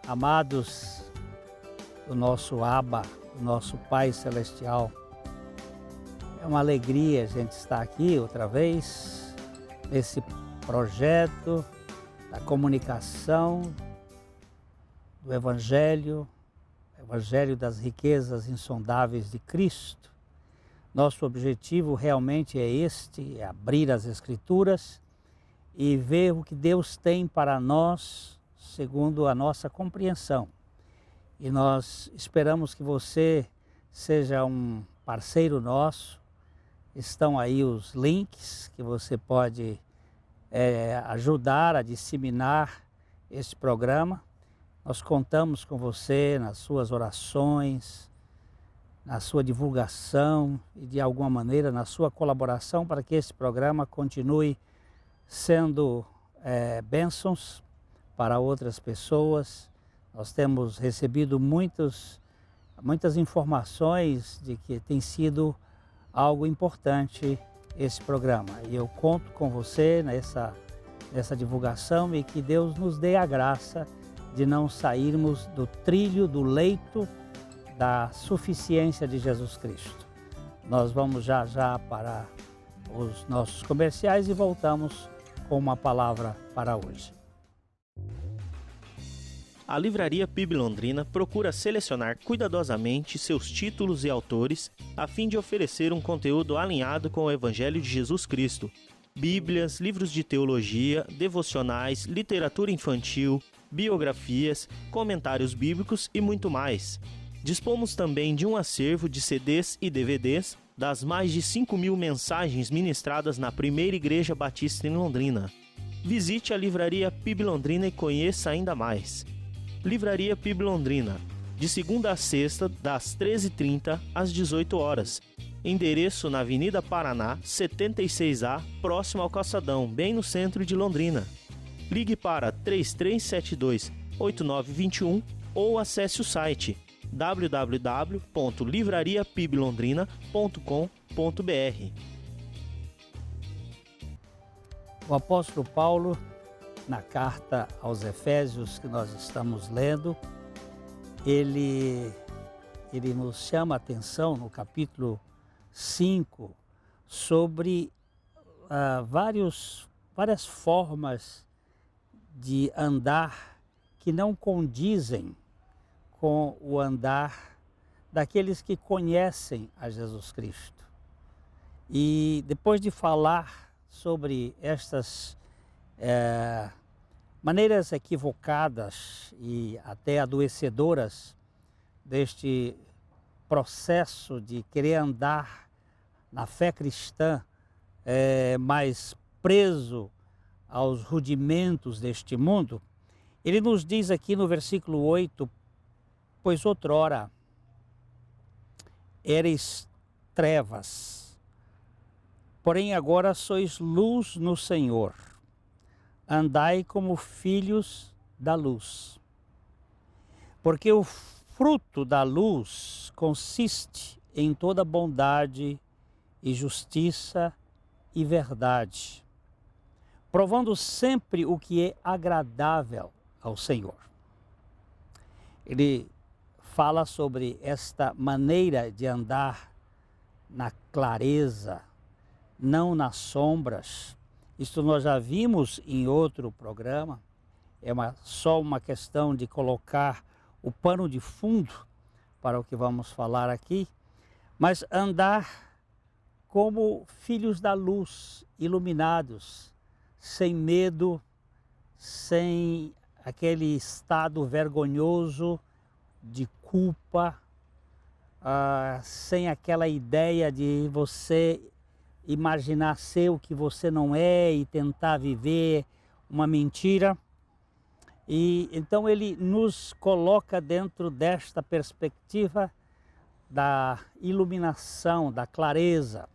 Amados do nosso Abba, do nosso Pai Celestial, é uma alegria a gente estar aqui outra vez, nesse projeto da comunicação do Evangelho das riquezas insondáveis de Cristo. Nosso objetivo realmente é é abrir as Escrituras e ver o que Deus tem para nós, segundo a nossa compreensão. E nós esperamos que você seja um parceiro nosso. Estão aí os links que você pode ajudar a disseminar esse programa. Nós contamos com você nas suas orações, na sua divulgação e de alguma maneira na sua colaboração para que esse programa continue sendo bênçãos para outras pessoas. Nós temos recebido muitas informações de que tem sido algo importante esse programa. E eu conto com você nessa divulgação e que Deus nos dê a graça de não sairmos do trilho, do leito da suficiência de Jesus Cristo. Nós vamos já para os nossos comerciais e voltamos com uma palavra para hoje. A Livraria PIB Londrina procura selecionar cuidadosamente seus títulos e autores a fim de oferecer um conteúdo alinhado com o Evangelho de Jesus Cristo. Bíblias, livros de teologia, devocionais, literatura infantil, biografias, comentários bíblicos e muito mais. Dispomos também de um acervo de CDs e DVDs das mais de 5.000 mensagens ministradas na Primeira Igreja Batista em Londrina. Visite a Livraria PIB Londrina e conheça ainda mais. Livraria PIB Londrina, de segunda a sexta, das 13h30 às 18 horas. Endereço na Avenida Paraná, 76A, próximo ao Calçadão, bem no centro de Londrina. Ligue para 3372-8921 ou acesse o site www.livrariapiblondrina.com.br. O apóstolo Paulo, na carta aos Efésios que nós estamos lendo, ele nos chama a atenção no capítulo 5 sobre várias formas de andar que não condizem com o andar daqueles que conhecem a Jesus Cristo. E depois de falar sobre estas maneiras equivocadas e até adoecedoras deste processo de querer andar na fé cristã, mais preso aos rudimentos deste mundo, ele nos diz aqui no versículo 8, pois outrora eres trevas, porém agora sois luz no Senhor. Andai como filhos da luz. Porque o fruto da luz consiste em toda bondade e justiça e verdade, provando sempre o que é agradável ao Senhor. Ele fala sobre esta maneira de andar na clareza, não nas sombras. Isto nós já vimos em outro programa, só uma questão de colocar o pano de fundo para o que vamos falar aqui, mas andar como filhos da luz, iluminados, sem medo, sem aquele estado vergonhoso de culpa, sem aquela ideia de você imaginar ser o que você não é e tentar viver uma mentira. E então ele nos coloca dentro desta perspectiva da iluminação, da clareza.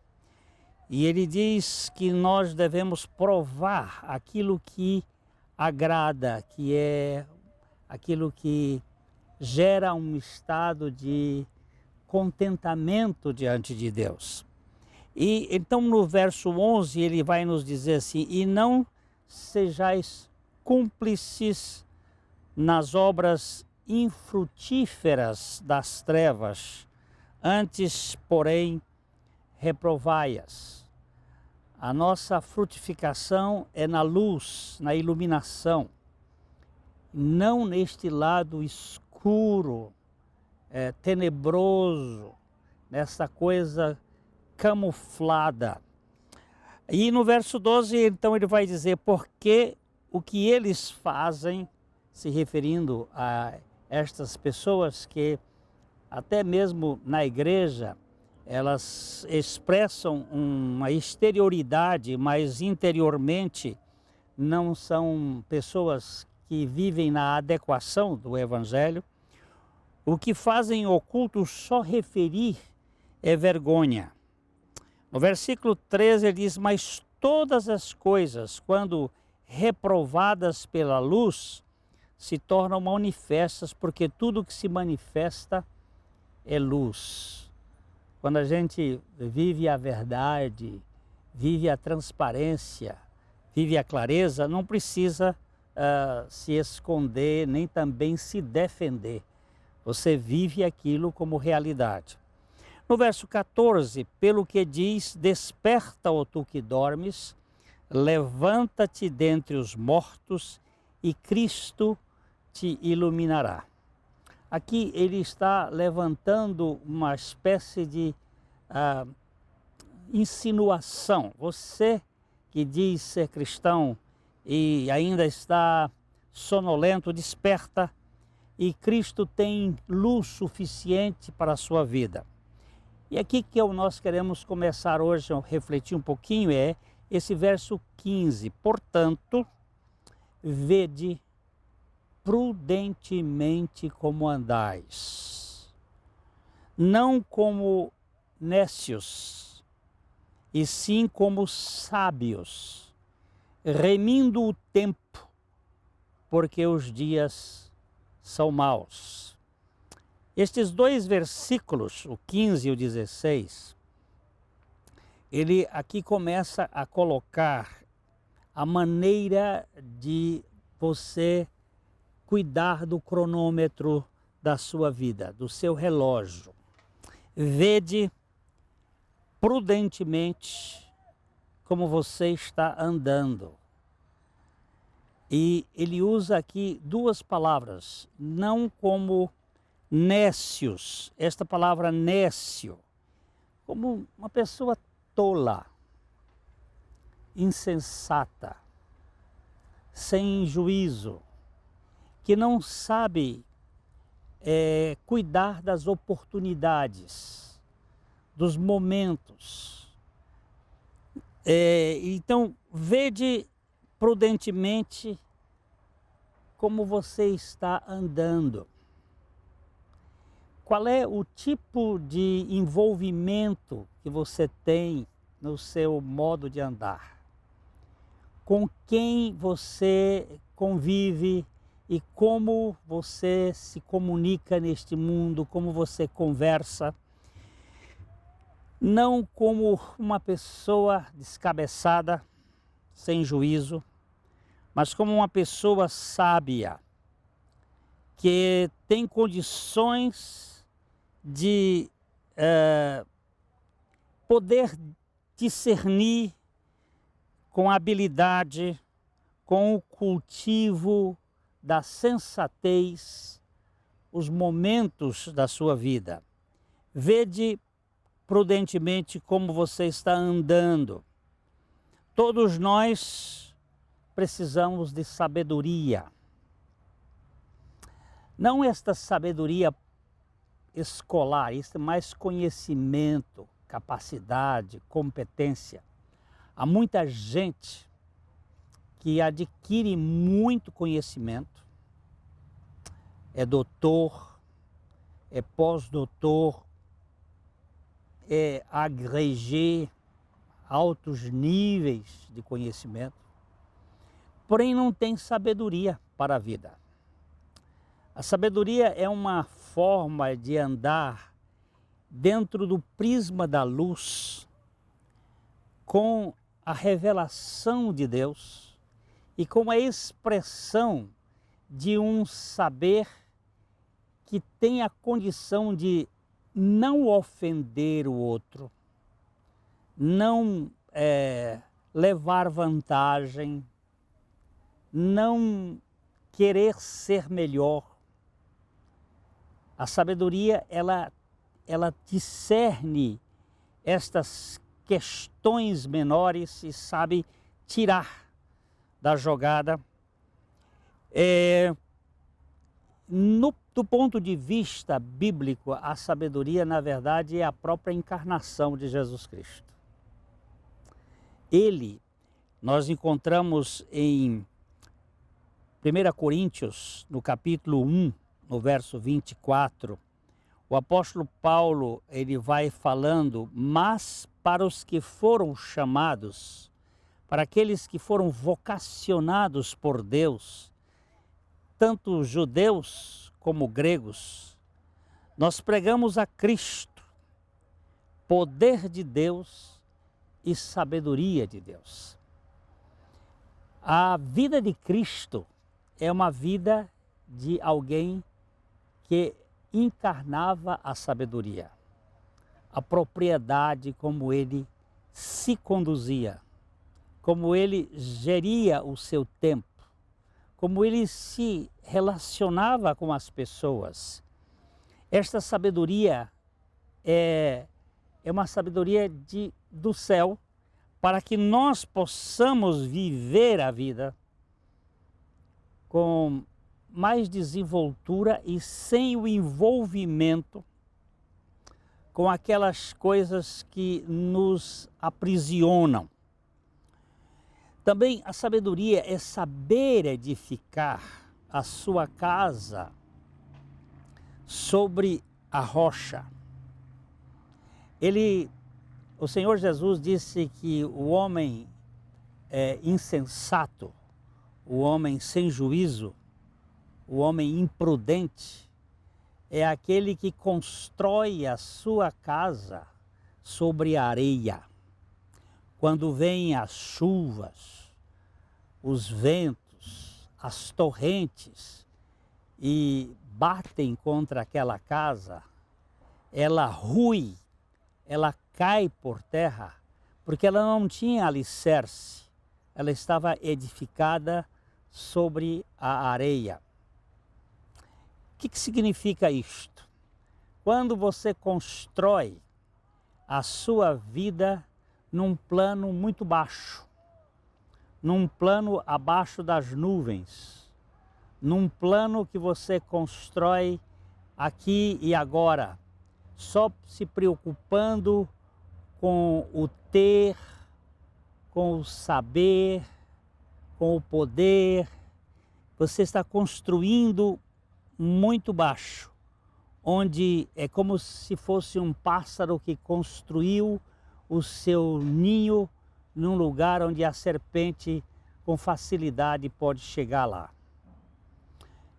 E ele diz que nós devemos provar aquilo que agrada, que é aquilo que gera um estado de contentamento diante de Deus. E então no verso 11 ele vai nos dizer assim: e não sejais cúmplices nas obras infrutíferas das trevas, antes, porém, reprovai-as. A nossa frutificação é na luz, na iluminação, não neste lado escuro, tenebroso, nessa coisa camuflada. E no verso 12, então, ele vai dizer porque o que eles fazem, se referindo a estas pessoas que até mesmo na igreja elas expressam uma exterioridade, mas interiormente não são pessoas que vivem na adequação do evangelho. O que fazem em oculto só referir é vergonha. No versículo 13 ele diz, mas todas as coisas, quando reprovadas pela luz, se tornam manifestas, porque tudo que se manifesta é luz. Quando a gente vive a verdade, vive a transparência, vive a clareza, não precisa se esconder, nem também se defender. Você vive aquilo como realidade. No verso 14, pelo que diz, desperta, ó tu que dormes, levanta-te dentre os mortos e Cristo te iluminará. Aqui ele está levantando uma espécie de insinuação. Você que diz ser cristão e ainda está sonolento, desperta, e Cristo tem luz suficiente para a sua vida. E aqui que nós queremos começar hoje a refletir um pouquinho é esse verso 15. Portanto, vede prudentemente como andais, não como nécios, e sim como sábios, remindo o tempo, porque os dias são maus. Estes dois versículos, o 15 e o 16, ele aqui começa a colocar a maneira de você cuidar do cronômetro da sua vida, do seu relógio. Vede prudentemente como você está andando. E ele usa aqui duas palavras, não como nécios, esta palavra nécio, como uma pessoa tola, insensata, sem juízo, que não sabe cuidar das oportunidades, dos momentos. Então, vede prudentemente como você está andando. Qual é o tipo de envolvimento que você tem no seu modo de andar? Com quem você convive e como você se comunica neste mundo, como você conversa? Não como uma pessoa descabeçada, sem juízo, mas como uma pessoa sábia, que tem condições de poder discernir com habilidade, com o cultivo da sensatez, os momentos da sua vida. Vede prudentemente como você está andando. Todos nós precisamos de sabedoria. Não esta sabedoria escolar, isso é mais conhecimento, capacidade, competência. Há muita gente que adquire muito conhecimento, é doutor, é pós-doutor, é agrégé, altos níveis de conhecimento, porém não tem sabedoria para a vida. A sabedoria é uma forma de andar dentro do prisma da luz, com a revelação de Deus e com a expressão de um saber que tem a condição de não ofender o outro, não levar vantagem, não querer ser melhor. A sabedoria, ela discerne estas questões menores e sabe tirar da jogada. Do ponto de vista bíblico, a sabedoria, na verdade, é a própria encarnação de Jesus Cristo. Nós encontramos em 1 Coríntios, no capítulo 1, no verso 24, o apóstolo Paulo, ele vai falando, mas para os que foram chamados, para aqueles que foram vocacionados por Deus, tanto judeus como gregos, nós pregamos a Cristo, poder de Deus e sabedoria de Deus. A vida de Cristo é uma vida de alguém que encarnava a sabedoria, a propriedade como ele se conduzia, como ele geria o seu tempo, como ele se relacionava com as pessoas. Esta sabedoria é uma sabedoria do céu, para que nós possamos viver a vida com mais desenvoltura e sem o envolvimento com aquelas coisas que nos aprisionam. Também a sabedoria é saber edificar a sua casa sobre a rocha. O Senhor Jesus disse que o homem insensato, o homem sem juízo, o homem imprudente, é aquele que constrói a sua casa sobre a areia. Quando vêm as chuvas, os ventos, as torrentes e batem contra aquela casa, ela rui, ela cai por terra, porque ela não tinha alicerce, ela estava edificada sobre a areia. O que significa isto? Quando você constrói a sua vida num plano muito baixo, num plano abaixo das nuvens, num plano que você constrói aqui e agora, só se preocupando com o ter, com o saber, com o poder, você está construindo muito baixo, onde é como se fosse um pássaro que construiu o seu ninho num lugar onde a serpente com facilidade pode chegar lá.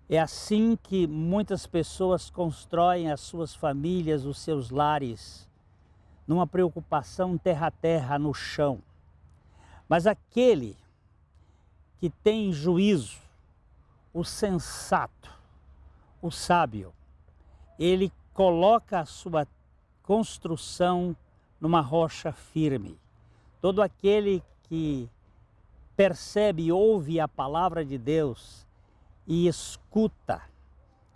É assim que muitas pessoas constroem as suas famílias, os seus lares, numa preocupação terra a terra, no chão. Mas aquele que tem juízo, o sensato, o sábio, ele coloca a sua construção numa rocha firme. Todo aquele que percebe e ouve a palavra de Deus e escuta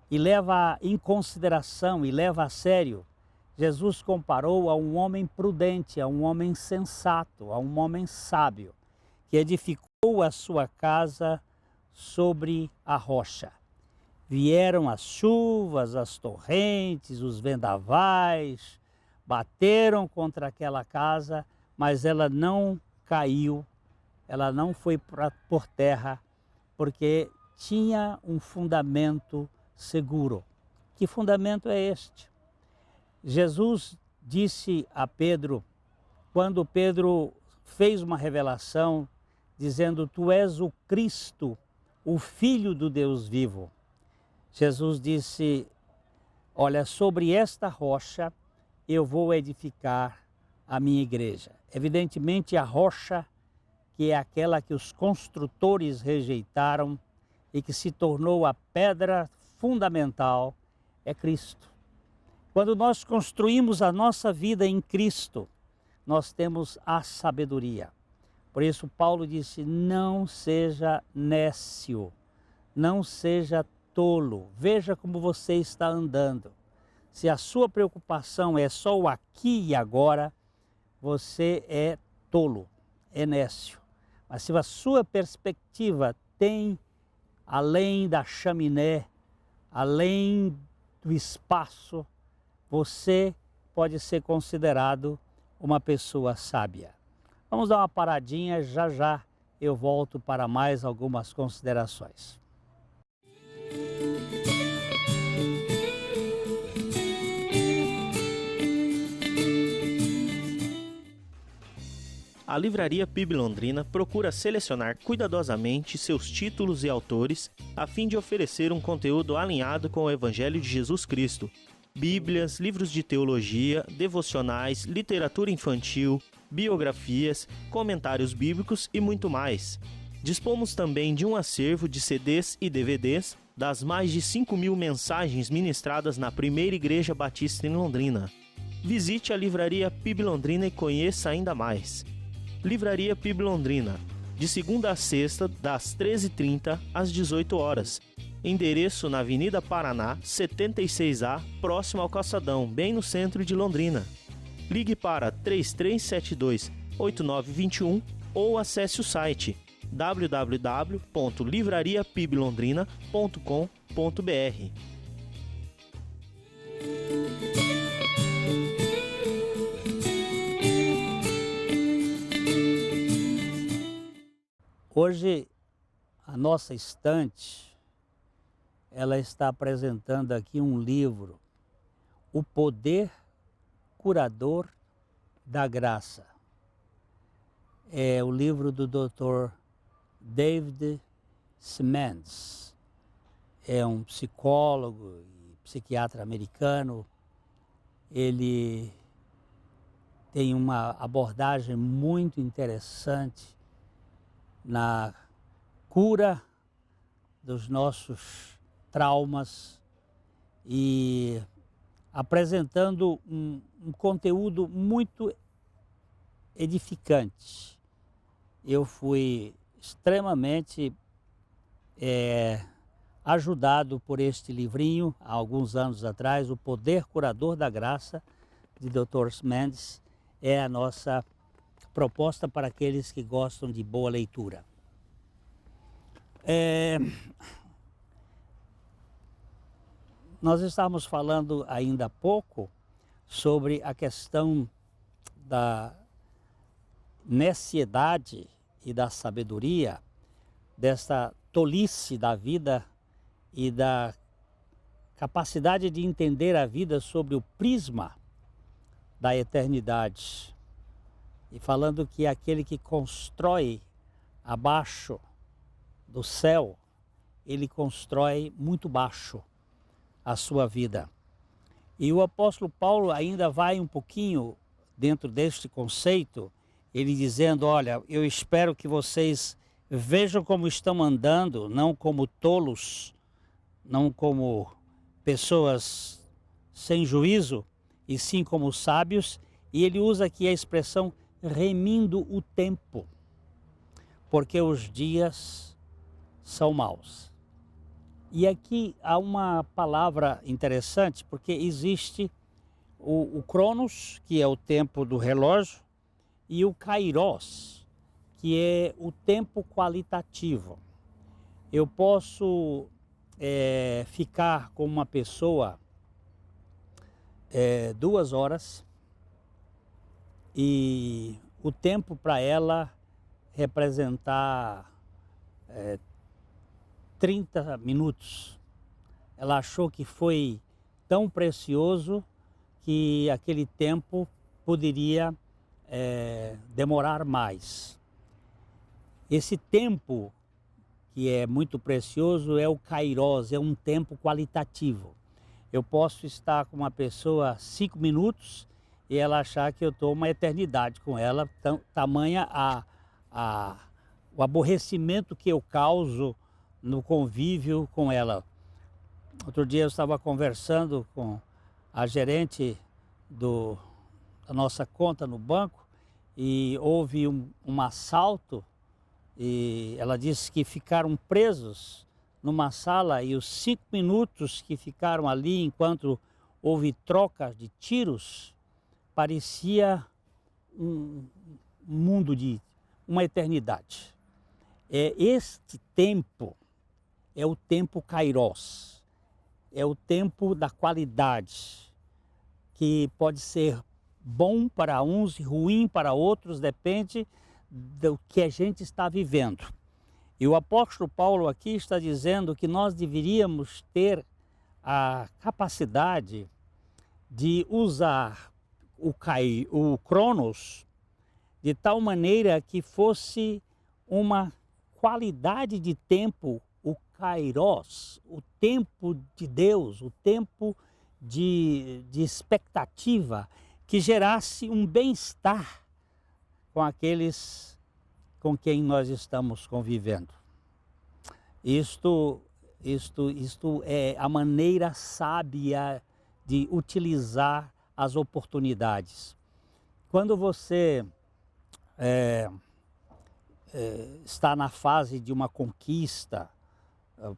e leva em consideração e leva a sério, Jesus comparou a um homem prudente, a um homem sensato, a um homem sábio, que edificou a sua casa sobre a rocha. Vieram as chuvas, as torrentes, os vendavais, bateram contra aquela casa, mas ela não caiu, ela não foi por terra, porque tinha um fundamento seguro. Que fundamento é este? Jesus disse a Pedro, quando Pedro fez uma revelação, dizendo: Tu és o Cristo, o Filho do Deus vivo. Jesus disse: olha, sobre esta rocha eu vou edificar a minha igreja. Evidentemente, a rocha, que é aquela que os construtores rejeitaram, e que se tornou a pedra fundamental é Cristo. Quando nós construímos a nossa vida em Cristo, nós temos a sabedoria. Por isso Paulo disse, não seja nécio, não seja tolo, veja como você está andando. Se a sua preocupação é só o aqui e agora, você é tolo, é nécio. Mas se a sua perspectiva tem além da chaminé, além do espaço, você pode ser considerado uma pessoa sábia. Vamos dar uma paradinha, já já eu volto para mais algumas considerações. A Livraria PIB Londrina procura selecionar cuidadosamente seus títulos e autores a fim de oferecer um conteúdo alinhado com o Evangelho de Jesus Cristo. Bíblias, livros de teologia, devocionais, literatura infantil, biografias, comentários bíblicos e muito mais. Dispomos também de um acervo de CDs e DVDs das mais de 5.000 mensagens ministradas na Primeira Igreja Batista em Londrina. Visite a Livraria PIB Londrina e conheça ainda mais. Livraria PIB Londrina, de segunda a sexta, das 13h30 às 18 horas. Endereço na Avenida Paraná, 76A, próximo ao Calçadão, bem no centro de Londrina. Ligue para 3372-8921 ou acesse o site www.livrariapiblondrina.com.br. Hoje, a nossa estante, ela está apresentando aqui um livro, O Poder Curador da Graça. É o livro do Dr. David Seamands. É um psicólogo e psiquiatra americano. Ele tem uma abordagem muito interessante na cura dos nossos traumas e apresentando um conteúdo muito edificante. Eu fui extremamente ajudado por este livrinho, há alguns anos atrás, O Poder Curador da Graça, de Dr. Seamands, é a nossa proposta para aqueles que gostam de boa leitura. Nós estávamos falando ainda há pouco sobre a questão da neciedade e da sabedoria, dessa tolice da vida e da capacidade de entender a vida sobre o prisma da eternidade. E falando que aquele que constrói abaixo do céu, ele constrói muito baixo a sua vida. E o apóstolo Paulo ainda vai um pouquinho dentro deste conceito, ele dizendo, olha, eu espero que vocês vejam como estão andando, não como tolos, não como pessoas sem juízo, e sim como sábios. E ele usa aqui a expressão remindo o tempo, porque os dias são maus. E aqui há uma palavra interessante, porque existe o Cronos, que é o tempo do relógio, e o Kairos, que é o tempo qualitativo. Eu posso ficar com uma pessoa 2 horas, e o tempo para ela representar 30 minutos. Ela achou que foi tão precioso que aquele tempo poderia demorar mais. Esse tempo que é muito precioso é o Kairos, é um tempo qualitativo. Eu posso estar com uma pessoa 5 minutos e ela achar que eu estou uma eternidade com ela, tamanha o aborrecimento que eu causo no convívio com ela. Outro dia eu estava conversando com a gerente da nossa conta no banco e houve um assalto e ela disse que ficaram presos numa sala e os 5 minutos que ficaram ali enquanto houve troca de tiros parecia um mundo de uma eternidade. Este tempo é o tempo Kairos, é o tempo da qualidade, que pode ser bom para uns e ruim para outros, depende do que a gente está vivendo. E o apóstolo Paulo aqui está dizendo que nós deveríamos ter a capacidade de usar o Cronos de tal maneira que fosse uma qualidade de tempo, o Kairos, o tempo de Deus, o tempo de expectativa, que gerasse um bem-estar com aqueles com quem nós estamos convivendo. Isto é a maneira sábia de utilizar as oportunidades. Quando você está na fase de uma conquista,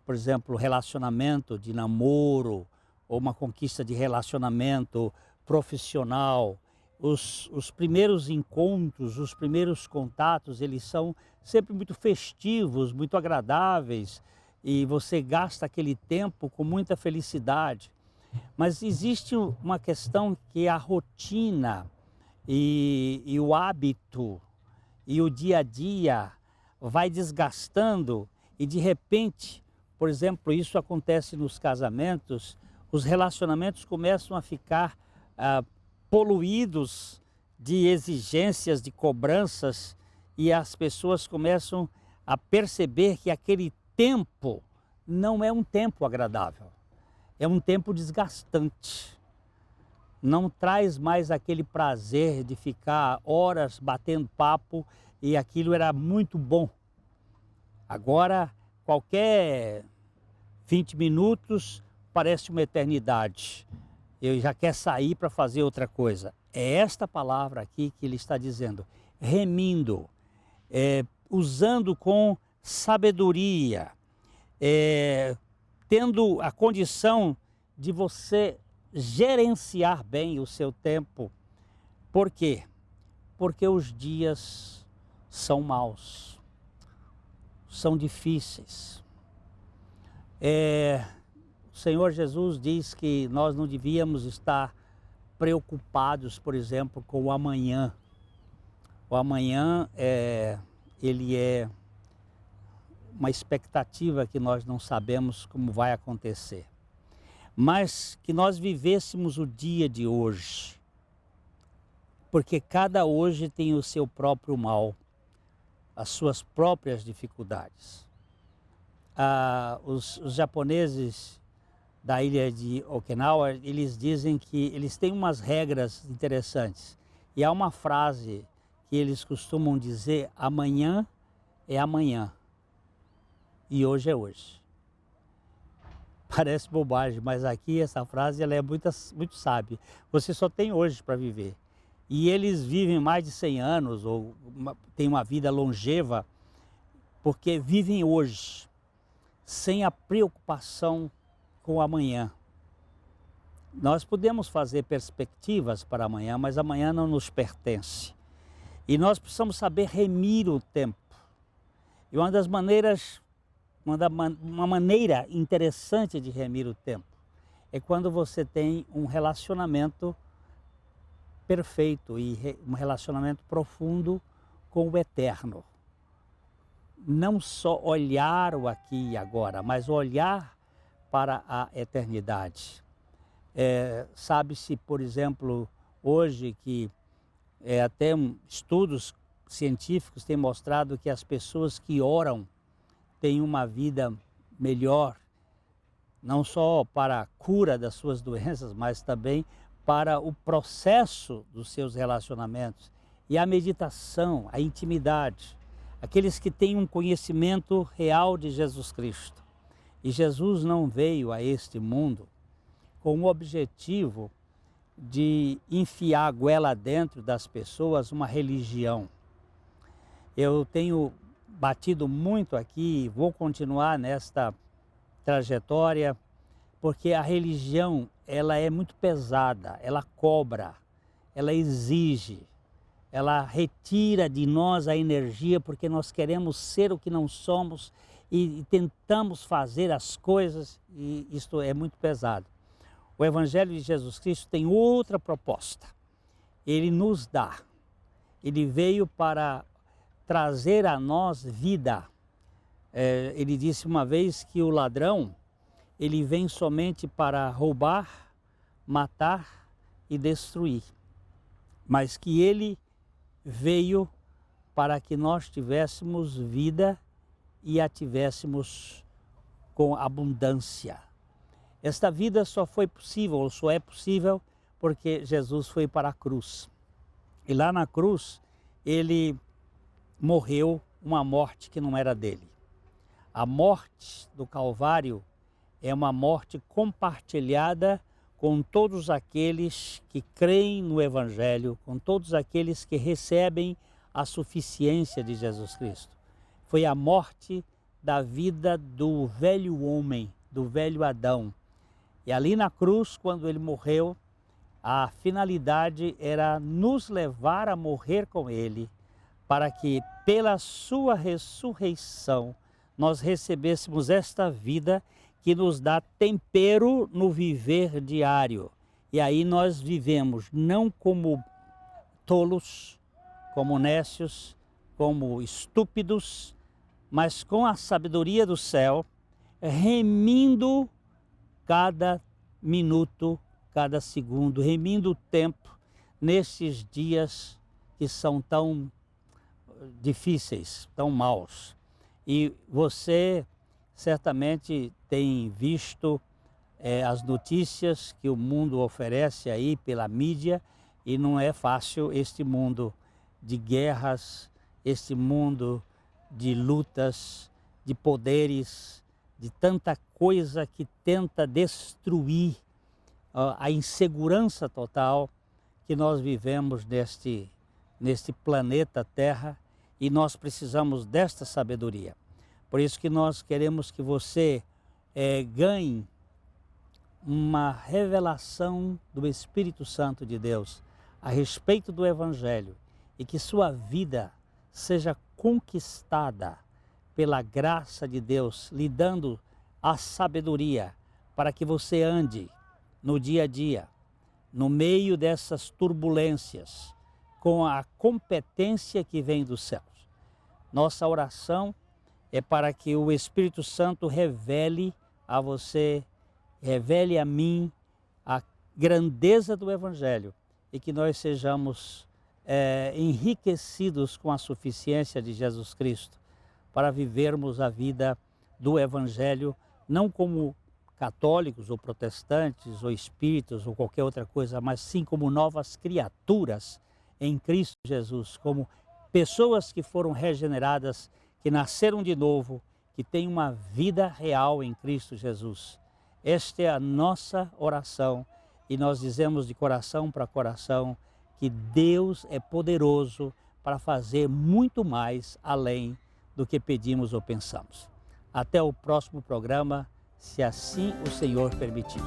por exemplo, relacionamento de namoro, ou uma conquista de relacionamento profissional, os primeiros encontros, os primeiros contatos, eles são sempre muito festivos, muito agradáveis, e você gasta aquele tempo com muita felicidade. Mas existe uma questão que é a rotina e o hábito e o dia a dia vai desgastando e de repente, por exemplo, isso acontece nos casamentos, os relacionamentos começam a ficar poluídos de exigências, de cobranças, e as pessoas começam a perceber que aquele tempo não é um tempo agradável, é um tempo desgastante. Não traz mais aquele prazer de ficar horas batendo papo e aquilo era muito bom. Agora, qualquer 20 minutos parece uma eternidade. Eu já quero sair para fazer outra coisa. É esta palavra aqui que ele está dizendo, remindo, usando com sabedoria, tendo a condição de você gerenciar bem o seu tempo. Por quê? Porque os dias são maus, são difíceis. O Senhor Jesus diz que nós não devíamos estar preocupados, por exemplo, com o amanhã. O amanhã ele é uma expectativa que nós não sabemos como vai acontecer. Mas que nós vivêssemos o dia de hoje, porque cada hoje tem o seu próprio mal, as suas próprias dificuldades. Os japoneses da ilha de Okinawa, eles dizem que eles têm umas regras interessantes. E há uma frase que eles costumam dizer, amanhã é amanhã e hoje é hoje. Parece bobagem, mas aqui essa frase ela é muito sábia. Você só tem hoje para viver. E eles vivem mais de 100 anos, ou têm uma vida longeva, porque vivem hoje, sem a preocupação com o amanhã. Nós podemos fazer perspectivas para amanhã, mas amanhã não nos pertence. E nós precisamos saber remir o tempo. E uma maneira interessante de remir o tempo é quando você tem um relacionamento perfeito e um relacionamento profundo com o eterno. Não só olhar o aqui e agora, mas olhar para a eternidade. Sabe-se, por exemplo, hoje que até estudos científicos têm mostrado que as pessoas que oram têm uma vida melhor, não só para a cura das suas doenças, mas também para o processo dos seus relacionamentos. E a meditação, a intimidade, aqueles que têm um conhecimento real de Jesus Cristo. E Jesus não veio a este mundo com o objetivo de enfiar a goela dentro das pessoas uma religião. Eu tenho batido muito aqui, vou continuar nesta trajetória, porque a religião ela é muito pesada, ela cobra, ela exige, ela retira de nós a energia porque nós queremos ser o que não somos e tentamos fazer as coisas e isto é muito pesado. O Evangelho de Jesus Cristo tem outra proposta. Ele nos dá, ele veio para trazer a nós vida. Ele disse uma vez que o ladrão, ele vem somente para roubar, matar e destruir. Mas que ele veio para que nós tivéssemos vida e a tivéssemos com abundância. Esta vida só foi possível, ou só é possível, porque Jesus foi para a cruz. E lá na cruz, ele morreu uma morte que não era dele. A morte do Calvário é uma morte compartilhada com todos aqueles que creem no Evangelho, com todos aqueles que recebem a suficiência de Jesus Cristo. Foi a morte da vida do velho homem, do velho Adão. E ali na cruz, quando ele morreu, a finalidade era nos levar a morrer com ele, para que pela sua ressurreição nós recebêssemos esta vida que nos dá tempero no viver diário. E aí nós vivemos não como tolos, como nécios, como estúpidos, mas com a sabedoria do céu, remindo cada minuto, cada segundo, remindo o tempo nesses dias que são tão difíceis, tão maus. E você certamente tem visto as notícias que o mundo oferece aí pela mídia, e não é fácil este mundo de guerras, este mundo de lutas, de poderes, de tanta coisa que tenta destruir a insegurança total que nós vivemos neste planeta Terra, e nós precisamos desta sabedoria. Por isso que nós queremos que você ganhe uma revelação do Espírito Santo de Deus a respeito do Evangelho e que sua vida seja conquistada pela graça de Deus, lhe dando a sabedoria para que você ande no dia a dia, no meio dessas turbulências, com a competência que vem dos céus. Nossa oração é para que o Espírito Santo revele a você, revele a mim a grandeza do Evangelho e que nós sejamos enriquecidos com a suficiência de Jesus Cristo para vivermos a vida do Evangelho, não como católicos ou protestantes ou espíritas ou qualquer outra coisa, mas sim como novas criaturas em Cristo Jesus, como pessoas que foram regeneradas, que nasceram de novo, que têm uma vida real em Cristo Jesus. Esta é a nossa oração e nós dizemos de coração para coração que Deus é poderoso para fazer muito mais além do que pedimos ou pensamos. Até o próximo programa, se assim o Senhor permitir.